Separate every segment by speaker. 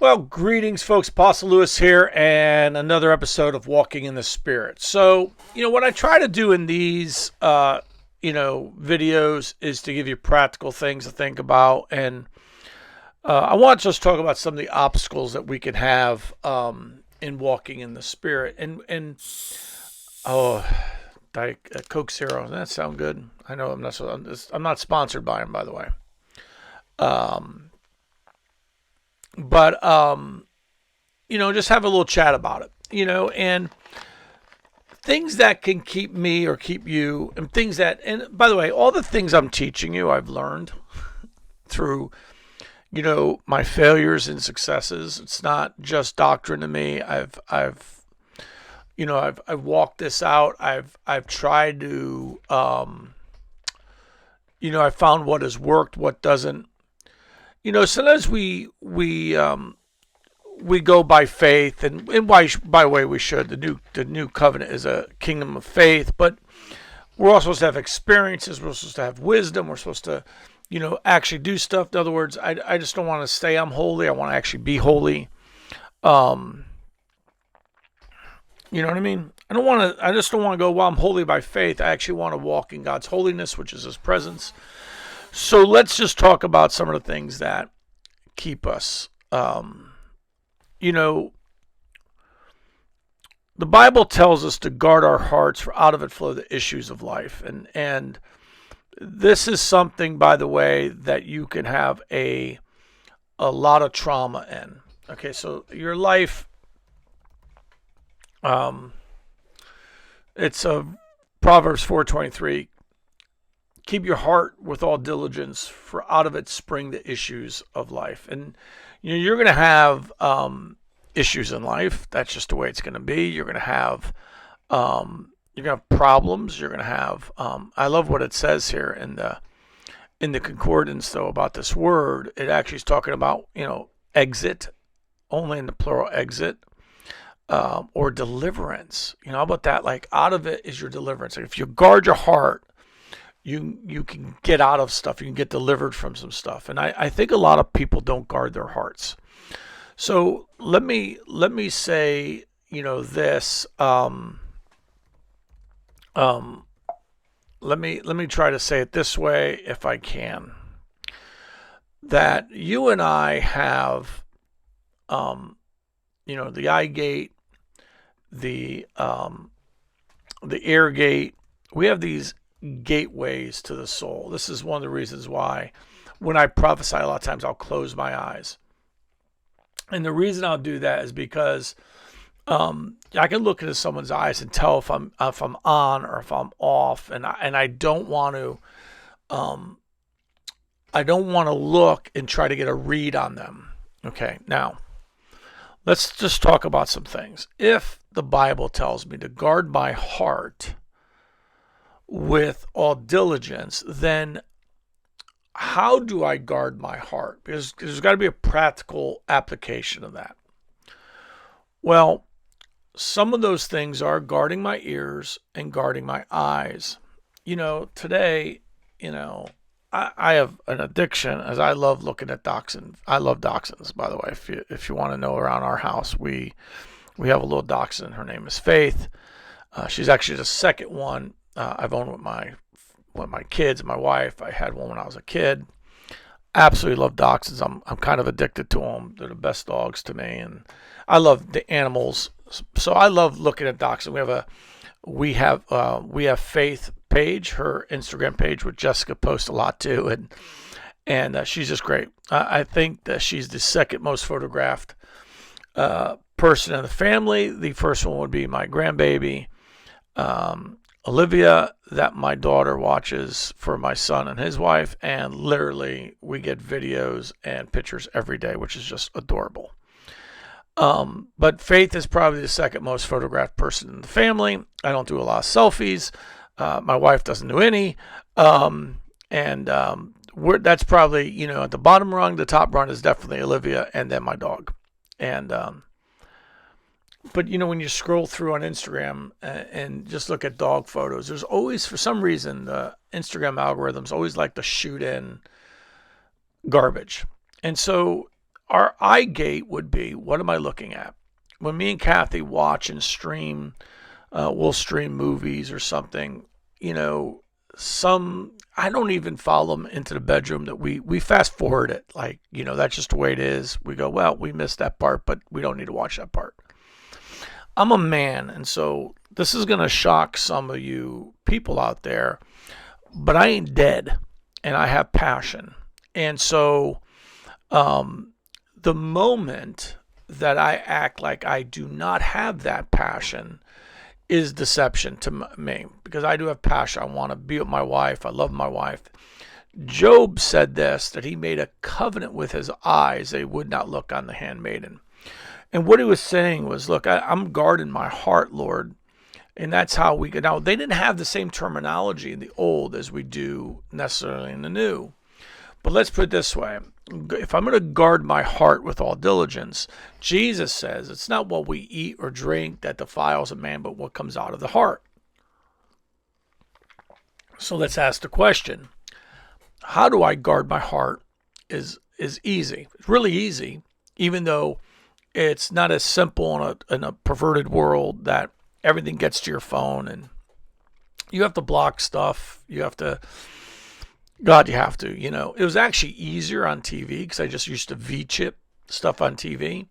Speaker 1: Well, greetings, folks. Apostle Lewis here, and another episode of Walking in the Spirit. So, what I try to do in these, videos is to give you practical things to think about, and I want to just talk about some of the obstacles that we can have in walking in the Spirit. Oh, Coke Zero, doesn't that sound good? I know I'm not sponsored by them, by the way. But just have a little chat about it, and things that can keep me or keep you, and things that, and by the way, all the things I'm teaching you, I've learned through, my failures and successes. It's not just doctrine to me. I've walked this out. I've tried to, I found what has worked, what doesn't. Sometimes we go by faith, and by the way we should. The new covenant is a kingdom of faith, but we're also supposed to have experiences. We're supposed to have wisdom. We're supposed to, actually do stuff. In other words, I just don't want to say I'm holy. I want to actually be holy. You know what I mean? I just don't want to go, well, I'm holy by faith. I actually want to walk in God's holiness, which is His presence. So let's just talk about some of the things that keep us. The Bible tells us to guard our hearts, for out of it flow the issues of life. And this is something, by the way, that you can have a lot of trauma in. Okay, so your life, it's a Proverbs 4:23. Keep your heart with all diligence, for out of it spring the issues of life. And you're going to have issues in life. That's just the way it's going to be. You're going to have problems. You're going to have. I love what it says here in the concordance, though, about this word. It actually is talking about exit, only in the plural, exit, or deliverance. How about that? Like, out of it is your deliverance. Like, if you guard your heart, you can get out of stuff. You can get delivered from some stuff. And I think a lot of people don't guard their hearts. So let me say, this. Let me try to say it this way, if I can. That you and I have, the eye gate, the ear gate. We have these gateways to the soul. This is one of the reasons why when I prophesy, a lot of times I'll close my eyes. And the reason I'll do that is because I can look into someone's eyes and tell if I'm on or if I'm off, and I don't want to look and try to get a read on them. Okay, now let's just talk about some things. If the Bible tells me to guard my heart with all diligence, then how do I guard my heart? Because there's got to be a practical application of that. Well, some of those things are guarding my ears and guarding my eyes. Today, I have an addiction, as I love looking at dachshunds. I love dachshunds, by the way. If you want to know, around our house, we have a little dachshund. Her name is Faith. She's actually the second one I've owned with my kids and my wife. I had one when I was a kid. Absolutely love dachshunds. I'm kind of addicted to them. They're the best dogs to me, and I love the animals. So I love looking at dachshunds. We have Faith page, her Instagram page, which Jessica posts a lot too, and she's just great. I think that she's the second most photographed person in the family. The first one would be my grandbaby, Olivia, that my daughter watches for my son and his wife, and literally we get videos and pictures every day, which is just adorable. But Faith is probably the second most photographed person in the family. I don't do a lot of selfies. My wife doesn't do any. That's probably, at the bottom rung. The top rung is definitely Olivia, and then my dog. But when you scroll through on Instagram and just look at dog photos, there's always, for some reason, the Instagram algorithms always like to shoot in garbage. And so our eye gate would be, what am I looking at? When me and Kathy watch and stream, we'll stream movies or something, you know, I don't even follow them into the bedroom, that we fast forward it. Like, you know, that's just the way it is. We go, well, we missed that part, but we don't need to watch that part. I'm a man, and so this is going to shock some of you people out there, but I ain't dead, and I have passion. And so the moment that I act like I do not have that passion is deception to me, because I do have passion. I want to be with my wife. I love my wife. Job said this, that he made a covenant with his eyes, they would not look on the handmaiden. And what he was saying was, look, I'm guarding my heart, Lord. And that's how we get. Now, they didn't have the same terminology in the old as we do necessarily in the new. But let's put it this way. If I'm going to guard my heart with all diligence, Jesus says it's not what we eat or drink that defiles a man, but what comes out of the heart. So let's ask the question, how do I guard my heart? Is easy. It's really easy, even though it's not as simple in a perverted world that everything gets to your phone and you have to block stuff. You have to, you know. It was actually easier on TV because I just used to V-chip stuff on TV.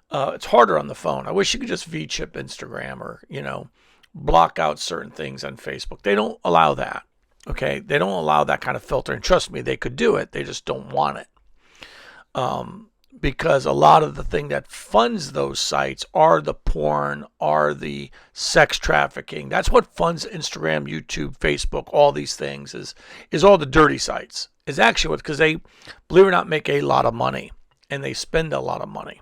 Speaker 1: It's harder on the phone. I wish you could just V-chip Instagram or, you know, block out certain things on Facebook. They don't allow that. Okay. They don't allow that kind of filter. And trust me, they could do it. They just don't want it. Because a lot of the thing that funds those sites are the porn, are the sex trafficking. That's what funds Instagram, YouTube, Facebook, all these things is all the dirty sites. Is actually what, because they, believe it or not, make a lot of money and they spend a lot of money.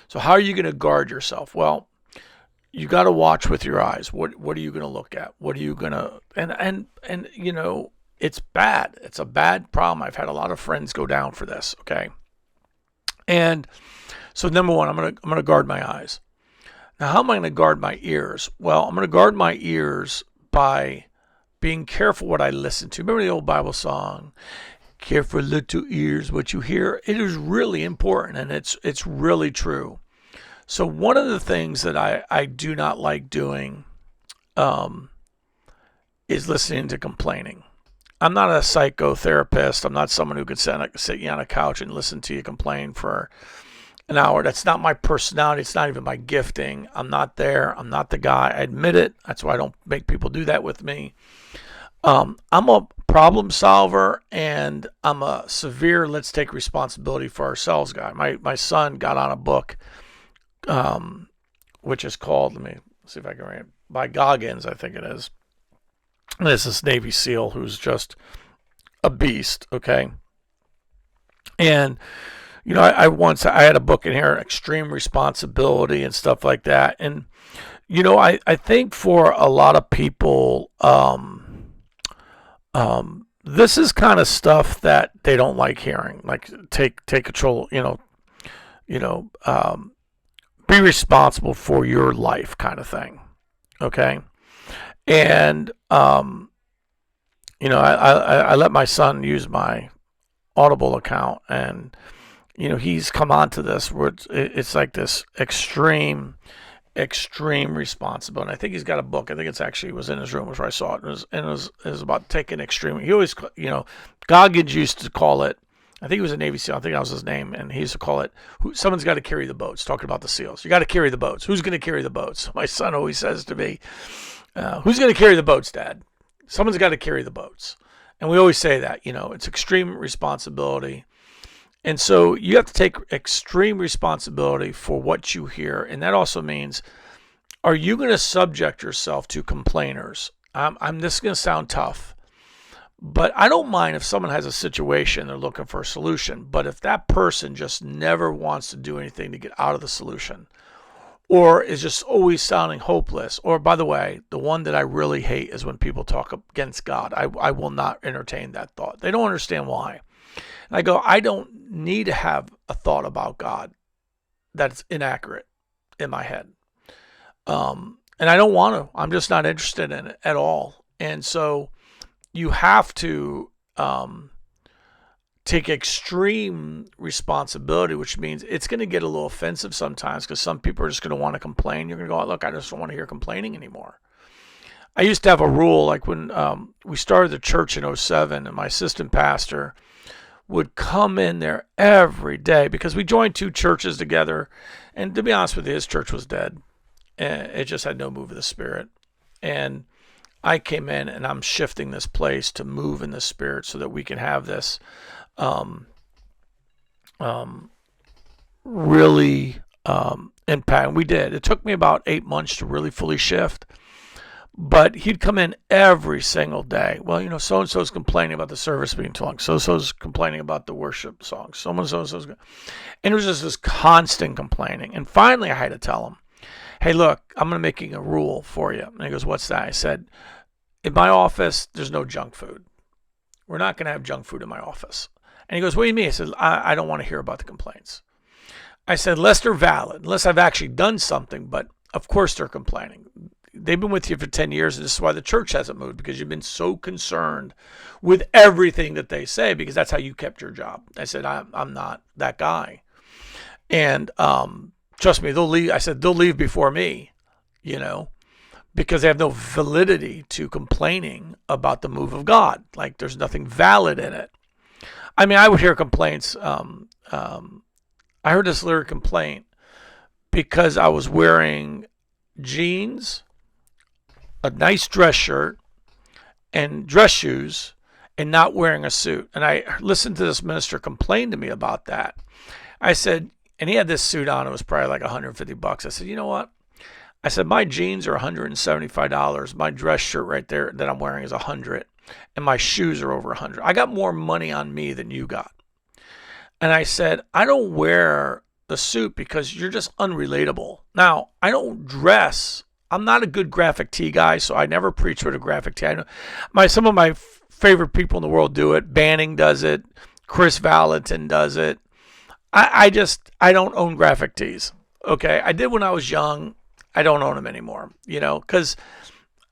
Speaker 1: So how are you going to guard yourself? Well, you got to watch with your eyes. What are you going to look at? What are you going to, and you know, it's bad. It's a bad problem. I've had a lot of friends go down for this. Okay. And so number one, I'm gonna guard my eyes. Now, how am I going to guard my ears? Well, I'm going to guard my ears by being careful what I listen to. Remember the old Bible song, "Careful little ears what you hear." It is really important, and it's really true. So one of the things that I do not like doing is listening to complaining. I'm not a psychotherapist. I'm not someone who could sit you on a couch and listen to you complain for an hour. That's not my personality. It's not even my gifting. I'm not there. I'm not the guy. I admit it. That's why I don't make people do that with me. I'm a problem solver, and I'm a severe let's take responsibility for ourselves guy. My son got on a book, which is called, let me see if I can read it, by Goggins, I think it is. And it's this Navy SEAL who's just a beast, okay? And, you know, I had a book in here, Extreme Responsibility and stuff like that. And, you know, I think for a lot of people, this is kind of stuff that they don't like hearing. Like take control, be responsible for your life kind of thing, okay? And, I let my son use my Audible account, and, you know, he's come on to this where it's like this extreme responsibility. And I think he's got a book. I think it's actually was in his room where I saw it. It was about taking extreme. He always, you know, Goggins used to call it, I think he was a Navy SEAL. I think that was his name. And he used to call it, someone's got to carry the boats, talking about the SEALs. You got to carry the boats. Who's going to carry the boats? My son always says to me, who's going to carry the boats, Dad? Someone's got to carry the boats. And we always say that, you know, it's extreme responsibility. And so you have to take extreme responsibility for what you hear. And that also means, are you going to subject yourself to complainers? This is going to sound tough, but I don't mind if someone has a situation, they're looking for a solution. But if that person just never wants to do anything to get out of the solution, or is just always sounding hopeless, or, by the way, the one that I really hate is when people talk against God. I will not entertain that thought. They don't understand why. And I go, I don't need to have a thought about God that's inaccurate in my head. And I don't want to. I'm just not interested in it at all. And so you have to take extreme responsibility, which means it's going to get a little offensive sometimes because some people are just going to want to complain. You're going to go, look, I just don't want to hear complaining anymore. I used to have a rule, like when we started the church in '07, and my assistant pastor would come in there every day because we joined two churches together. And to be honest with you, his church was dead. And it just had no move of the Spirit. And I came in and I'm shifting this place to move in the Spirit so that we can have this really impact. And we did. It took me about 8 months to really fully shift. But he'd come in every single day. Well, so-and-so's complaining about the service being too long. So-and-so's complaining about the worship songs. So-and-so's. And it was just this constant complaining. And finally, I had to tell him, hey, look, I'm going to make a rule for you. And he goes, what's that? I said, in my office, there's no junk food. We're not going to have junk food in my office. And he goes, what do you mean? I said, I don't want to hear about the complaints. I said, unless they're valid, unless I've actually done something, but of course they're complaining. They've been with you for 10 years, and this is why the church hasn't moved, because you've been so concerned with everything that they say, because that's how you kept your job. I said, I'm not that guy. And trust me, they'll leave. I said, they'll leave before me, because they have no validity to complaining about the move of God. Like, there's nothing valid in it. I mean, I would hear complaints. I heard this lyric complaint because I was wearing jeans, a nice dress shirt, and dress shoes, and not wearing a suit. And I listened to this minister complain to me about that. I said, and he had this suit on, it was probably like $150. I said, you know what? I said, my jeans are $175. My dress shirt right there that I'm wearing is $100, and my shoes are over $100. I got more money on me than you got. And I said, I don't wear the suit because you're just unrelatable. Now, I don't dress. I'm not a good graphic tee guy, so I never preach with a graphic tee. I know some of my favorite people in the world do it. Banning does it. Chris Valentin does it. I don't own graphic tees. Okay, I did when I was young. I don't own them anymore. Because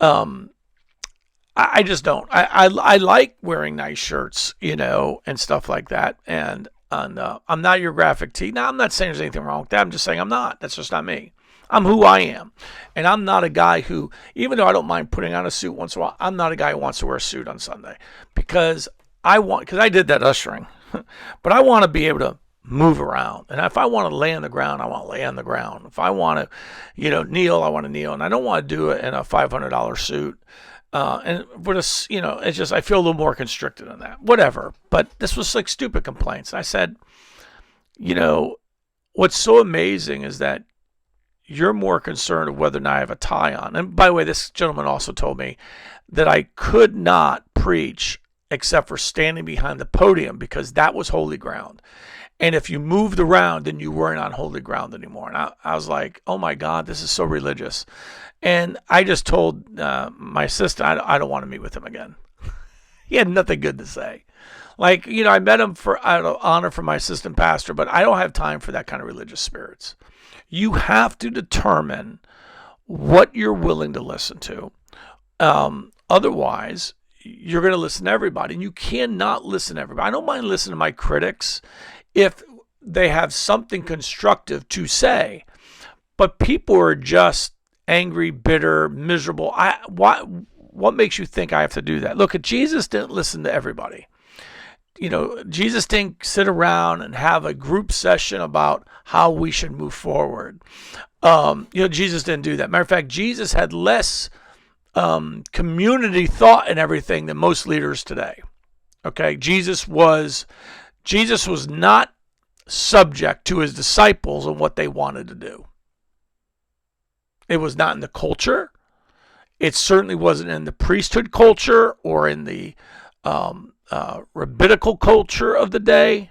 Speaker 1: I just don't. I like wearing nice shirts, and stuff like that. And I'm not your graphic tee. Now, I'm not saying there's anything wrong with that. I'm just saying I'm not. That's just not me. I'm who I am. And I'm not a guy who, even though I don't mind putting on a suit once in a while, I'm not a guy who wants to wear a suit on Sunday. Because I did that ushering. But I want to be able to move around. And if I want to lay on the ground, I want to lay on the ground. If I want to, kneel, I want to kneel. And I don't want to do it in a $500 suit. And with it's just, I feel a little more constricted on that. Whatever. But this was like stupid complaints. And I said, what's so amazing is that you're more concerned with whether or not I have a tie on. And by the way, this gentleman also told me that I could not preach except for standing behind the podium because that was holy ground. And if you moved around, then you weren't on holy ground anymore. And I was like, oh my God, this is so religious. And I just told my sister, I don't want to meet with him again. He had nothing good to say. Like, I met him out of honor for my assistant pastor, but I don't have time for that kind of religious spirits. You have to determine what you're willing to listen to. Otherwise, you're going to listen to everybody, and you cannot listen to everybody. I don't mind listening to my critics if they have something constructive to say, but people are just angry, bitter, miserable. What makes you think I have to do that? Look, Jesus didn't listen to everybody. Jesus didn't sit around and have a group session about how we should move forward. Jesus didn't do that. Matter of fact, Jesus had less community thought and everything than most leaders today. Okay, Jesus was not subject to his disciples and what they wanted to do. It was not in the culture. It certainly wasn't in the priesthood culture or in the rabbinical culture of the day.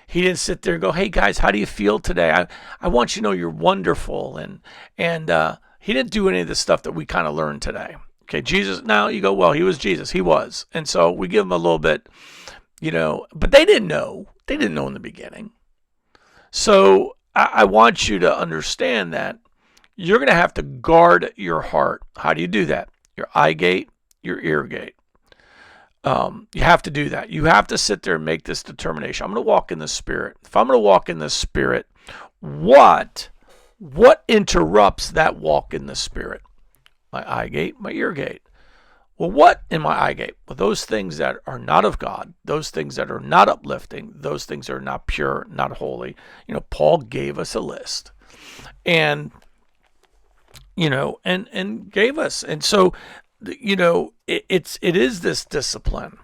Speaker 1: He didn't sit there and go, hey guys, how do you feel today? I want you to know you're wonderful. And he didn't do any of the stuff that we kind of learned today. Okay, Jesus, now you go, well, he was Jesus. He was. And so we give him a little bit, but they didn't know. They didn't know in the beginning. So I want you to understand that you're going to have to guard your heart. How do you do that? Your eye gate, your ear gate. You have to do that. You have to sit there and make this determination. I'm going to walk in the Spirit. If I'm going to walk in the Spirit, what interrupts that walk in the Spirit? My eye gate, my ear gate. Well, what in my eye gate? Well, those things that are not of God, those things that are not uplifting, those things that are not pure, not holy. Paul gave us a list, and and gave us, and so it is this discipline.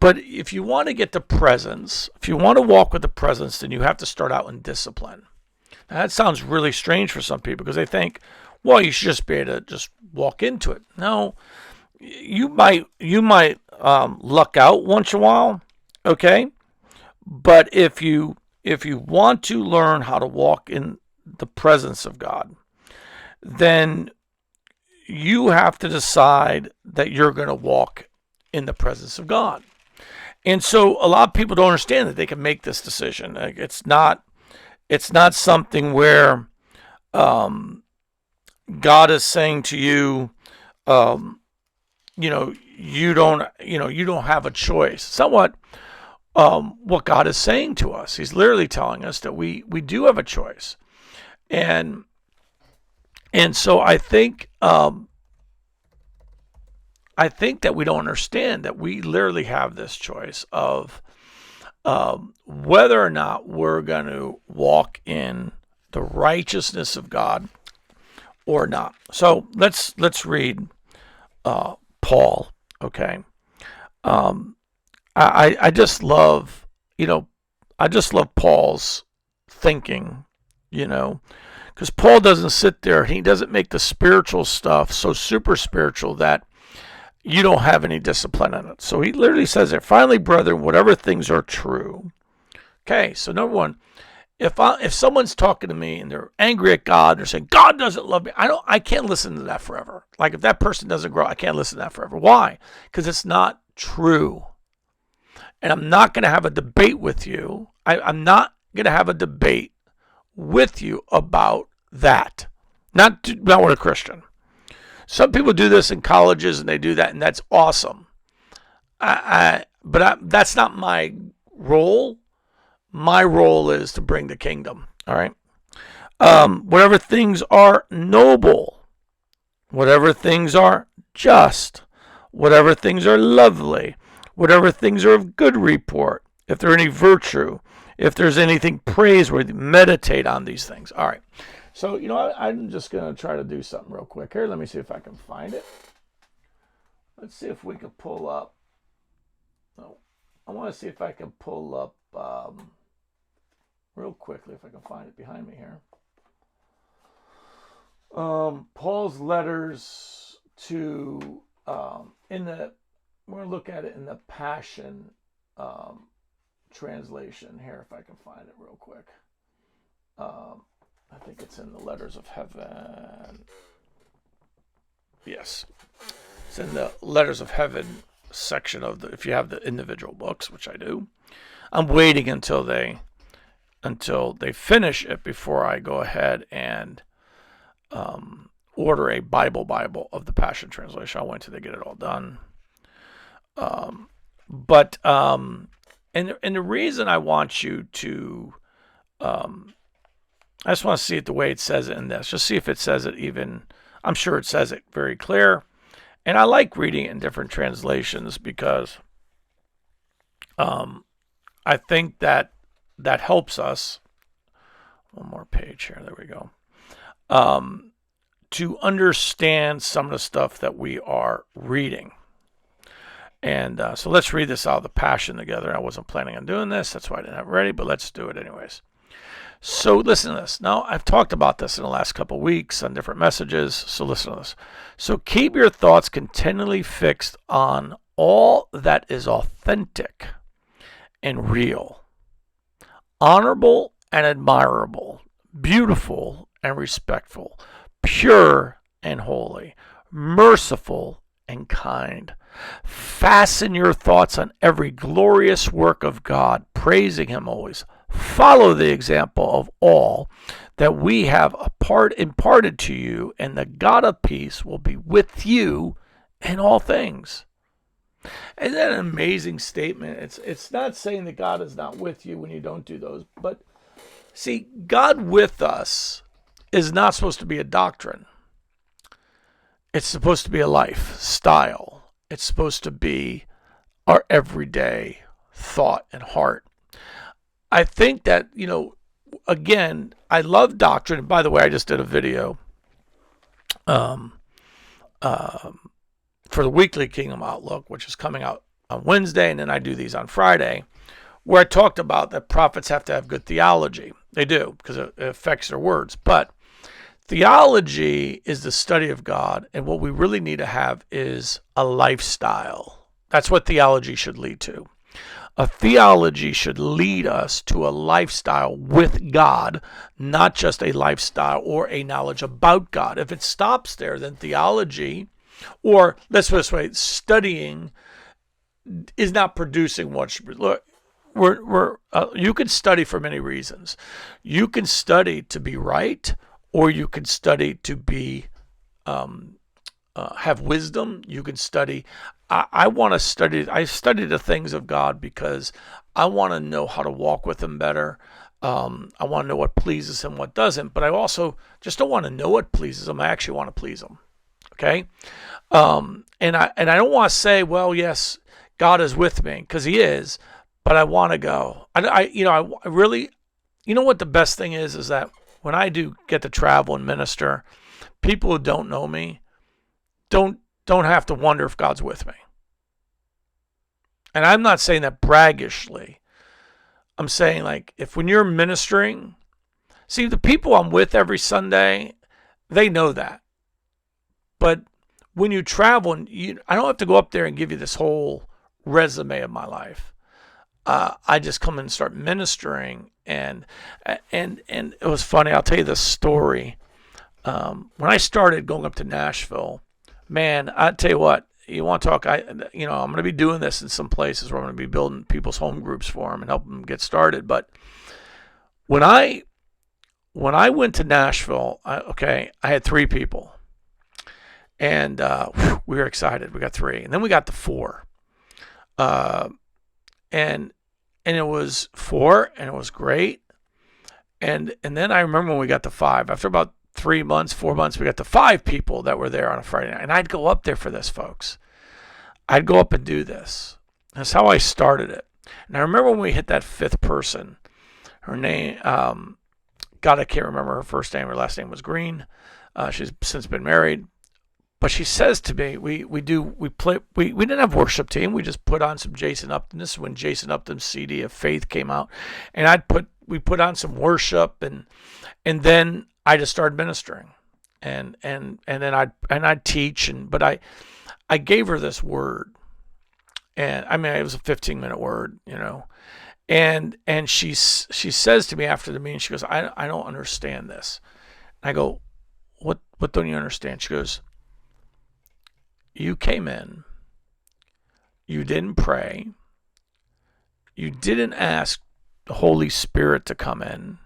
Speaker 1: But if you want to get the presence, if you want to walk with the presence, then you have to start out in discipline. Now, that sounds really strange for some people because they think, well, you should just be able to just walk into it. No, you might luck out once in a while, okay? But if you want to learn how to walk in the presence of God, then you have to decide that you're going to walk in the presence of God. And so a lot of people don't understand that they can make this decision. Like, it's not something where God is saying to you, you don't have a choice. It's not what God is saying to us. He's literally telling us that we do have a choice. And so I think that we don't understand that we literally have this choice of whether or not we're going to walk in the righteousness of God or not. So let's read Paul. Okay, I just love Paul's thinking, because Paul doesn't sit there. He doesn't make the spiritual stuff so super spiritual that you don't have any discipline in it. So he literally says there, finally, brethren, whatever things are true. Okay, so number one, if someone's talking to me and they're angry at God, they're saying God doesn't love me, I can't listen to that forever. Like, if that person doesn't grow, I can't listen to that forever. Why? Because it's not true. And I'm not going to have a debate with you. I'm not going to have a debate with you about that. Not with a Christian. Some people do this in colleges and they do that, and that's awesome. But that's not my role. My role is to bring the kingdom. All right. Whatever things are noble, whatever things are just, whatever things are lovely, whatever things are of good report, if there any virtue, if there's anything praiseworthy, meditate on these things. All right. So, I'm just going to try to do something real quick here. Let me see if I can find it. Let's see if we can pull up. No, I want to see if I can pull up real quickly, if I can find it behind me here. Paul's letters to, we're going to look at it in the Passion translation here, if I can find it real quick. I think it's in the Letters of Heaven. Yes. It's in the Letters of Heaven section if you have the individual books, which I do. I'm waiting until they finish it before I go ahead and order a Bible of the Passion Translation. I'll wait until they get it all done. And the reason I want you to I just want to see it the way it says it in this. Just see if it says it even. I'm sure it says it very clear. And I like reading it in different translations because I think that helps us. One more page here. There we go. To understand some of the stuff that we are reading. And so let's read this out of the Passion together. I wasn't planning on doing this. That's why I didn't have it ready, but let's do it anyways. So listen to this. Now, I've talked about this in the last couple of weeks on different messages, so listen to this. So keep your thoughts continually fixed on all that is authentic and real, honorable and admirable, beautiful and respectful, pure and holy, merciful and kind. Fasten your thoughts on every glorious work of God, praising Him always. Follow the example of all that we have imparted to you, and the God of peace will be with you in all things. Isn't that an amazing statement? It's not saying that God is not with you when you don't do those, but see, God with us is not supposed to be a doctrine. It's supposed to be a lifestyle. It's supposed to be our everyday thought and heart. I think that, again, I love doctrine. By the way, I just did a video um, for the weekly Kingdom Outlook, which is coming out on Wednesday, and then I do these on Friday, where I talked about that prophets have to have good theology. They do, because it affects their words. But theology is the study of God, and what we really need to have is a lifestyle. That's what theology should lead to. A theology should lead us to a lifestyle with God, not just a lifestyle or a knowledge about God. If it stops there, then theology, or let's put it this way, studying is not producing what. Look, you can study for many reasons. You can study to be right, or you can study to be have wisdom. You can study. I want to study. I study the things of God because I want to know how to walk with Him better. I want to know what pleases Him, what doesn't. But I also just don't want to know what pleases Him. I actually want to please Him. Okay, and I don't want to say, well, yes, God is with me, because He is, but I want to go. I really, what the best thing is that when I do get to travel and minister, people who don't know me don't have to wonder if God's with me. And I'm not saying that braggishly. I'm saying, like, if when you're ministering, see, the people I'm with every Sunday, they know that. But when you travel, I don't have to go up there and give you this whole resume of my life. I just come and start ministering, and it was funny. I'll tell you this story. When I started going up to Nashville, man, I tell you what, you want to talk? I'm going to be doing this in some places where I'm going to be building people's home groups for them and help them get started. But when I went to Nashville, I had 3 people. And we were excited. We got 3, and then we got to 4, and it was 4, and it was great. And then I remember when we got to 5. After about 3 months, 4 months, we got to 5 people that were there on a Friday night, and I'd go up there for this, folks. I'd go up and do this. That's how I started it. And I remember when we hit that 5th person. Her name, God, I can't remember her first name. Her last name was Green. She's since been married. But she says to me, we didn't have worship team. We just put on some Jason Upton. This is when Jason Upton's CD of Faith came out, and we put on some worship, and then I just started ministering, and then I'd teach, but I gave her this word, and I mean it was a 15-minute word, and she says to me after the meeting, she goes, I don't understand this. And I go, what don't you understand? She goes, you came in, you didn't pray, you didn't ask the Holy Spirit to come in,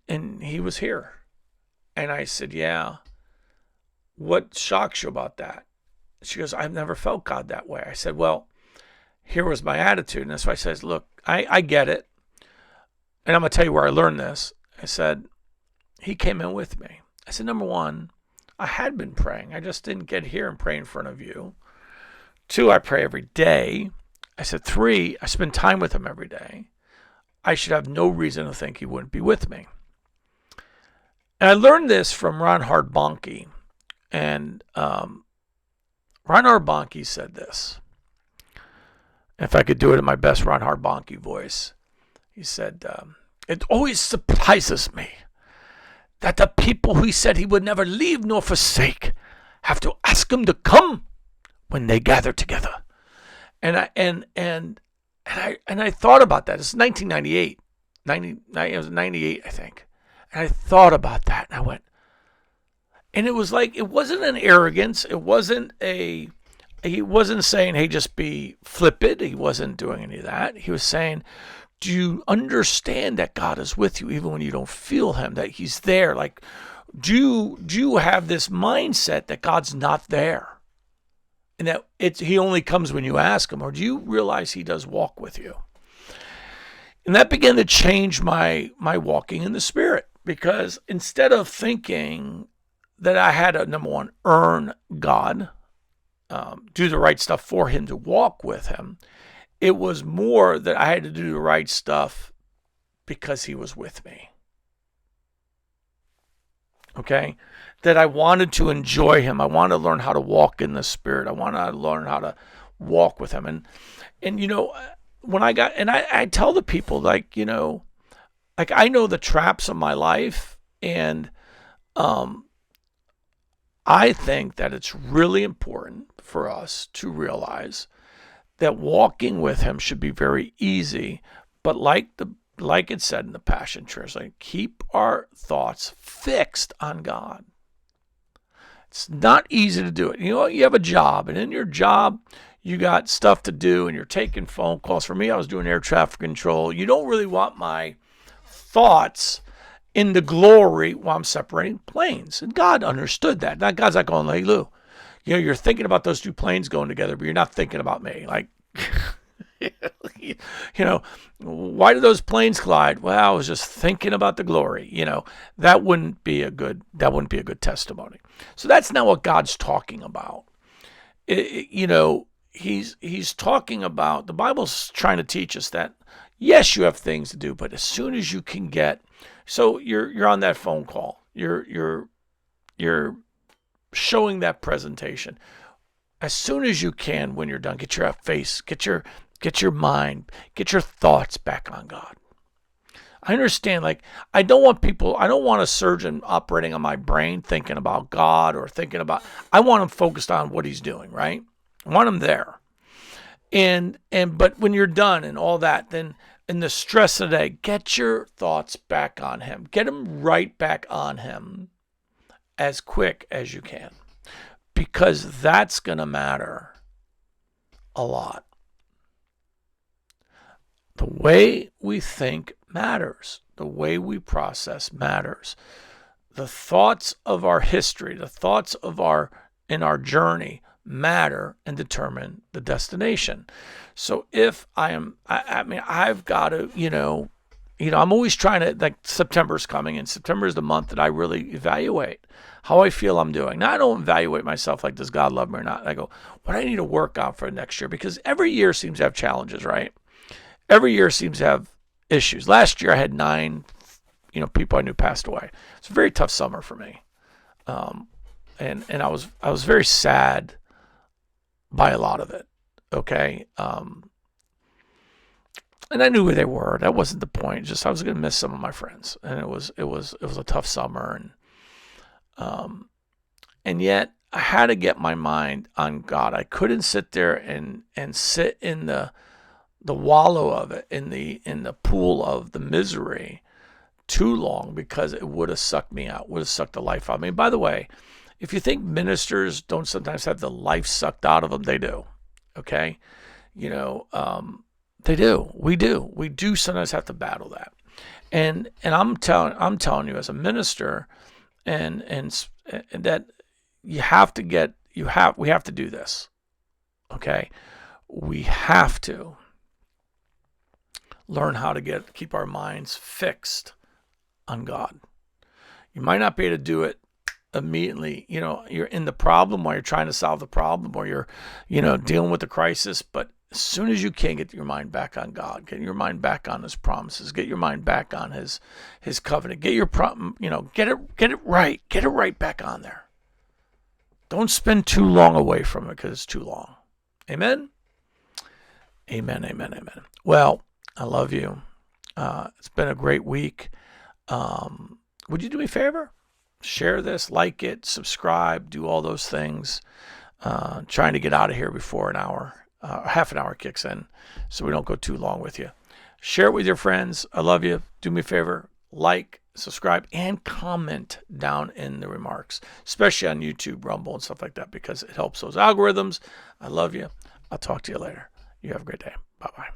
Speaker 1: and He was here. And I said, yeah, what shocks you about that? She goes, I've never felt God that way. I said, well, here was my attitude. And that's why I says, look, I get it. And I'm going to tell you where I learned this. I said, He came in with me. I said, number 1, I had been praying. I just didn't get here and pray in front of you. 2, I pray every day. I said, 3, I spend time with Him every day. I should have no reason to think He wouldn't be with me. And I learned this from Reinhard Bonnke. And Reinhard Bonnke said this. If I could do it in my best Reinhard Bonnke voice. He said, it always surprises me that the people who He said He would never leave nor forsake have to ask Him to come when they gather together. And I thought about that. It's 1998. It was 98, I think. And I thought about that, and I went, and it was like, it wasn't an arrogance. It wasn't he wasn't saying, hey, just be flippant. He wasn't doing any of that. He was saying, do you understand that God is with you even when you don't feel Him, that He's there? Like, do you have this mindset that God's not there? And that he only comes when you ask him, or do you realize he does walk with you? And that began to change my walking in the Spirit, because instead of thinking that I had to, number one, earn God, do the right stuff for him to walk with him, it was more that I had to do the right stuff because he was with me. Okay? That I wanted to enjoy him. I wanted to learn how to walk in the Spirit. I wanted to learn how to walk with him. And you know, when I tell the people, like, you know, like, I know the traps of my life, and I think that it's really important for us to realize that walking with him should be very easy, but like it said in the Passion Translation, keep our thoughts fixed on God. It's not easy to do it. You know, you have a job, and in your job, you got stuff to do, and you're taking phone calls. For me, I was doing air traffic control. You don't really want my thoughts in the glory while I'm separating planes. And God understood that. Now, God's not going, hey, Lou, you know, you're thinking about those two planes going together, but you're not thinking about me. Like, you know, why did those planes collide? Well, I was just thinking about the glory. You know, that wouldn't be a good testimony. So that's not what God's talking about. You know, he's talking about, the Bible's trying to teach us that, yes, you have things to do, but as soon as you can get, so you're on that phone call, you're showing that presentation. As soon as you can, when you're done, get your face, get your mind, get your thoughts back on God. I understand, like, I don't want a surgeon operating on my brain thinking about God or thinking about, I want him focused on what he's doing, right? I want him there. But when you're done and all that, then in the stress of the day, get your thoughts back on him. Get them right back on him as quick as you can, because that's going to matter a lot. The way we think matters. The way we process matters. The thoughts of our history, the thoughts of in our journey matter and determine the destination. So if I mean, I've got to, you know, I'm always trying to, like, September's coming, and September is the month that I really evaluate how I feel I'm doing. Now, I don't evaluate myself like, does God love me or not? I go, what do I need to work on for next year? Because every year seems to have challenges, right? Every year seems to have issues. Last year I had 9, people I knew passed away. It's a very tough summer for me. And I was very sad by a lot of it. Okay. And I knew who they were. That wasn't the point. Just, I was going to miss some of my friends, and it was a tough summer. And yet I had to get my mind on God. I couldn't sit there and sit in the wallow of it, in the pool of the misery too long, because it would have sucked me out, would have sucked the life out of me. By the way, if you think ministers don't sometimes have the life sucked out of them, they do. Okay. They do. We do sometimes have to battle that. And I'm telling you, as a minister, and that we have to do this. Okay. We have to learn how to keep our minds fixed on God. You might not be able to do it immediately. You're in the problem while you're trying to solve the problem, or you're, dealing with the crisis. But as soon as you can, get your mind back on God, get your mind back on his promises, get your mind back on his covenant, get it right back on there. Don't spend too long away from it, because it's too long. Amen. Amen. Amen. Amen. Well, I love you. It's been a great week. Would you do me a favor? Share this, like it, subscribe, do all those things. Trying to get out of here before an hour, half an hour kicks in, so we don't go too long with you. Share it with your friends. I love you. Do me a favor, like, subscribe, and comment down in the remarks, especially on YouTube, Rumble, and stuff like that, because it helps those algorithms. I love you. I'll talk to you later. You have a great day. Bye-bye.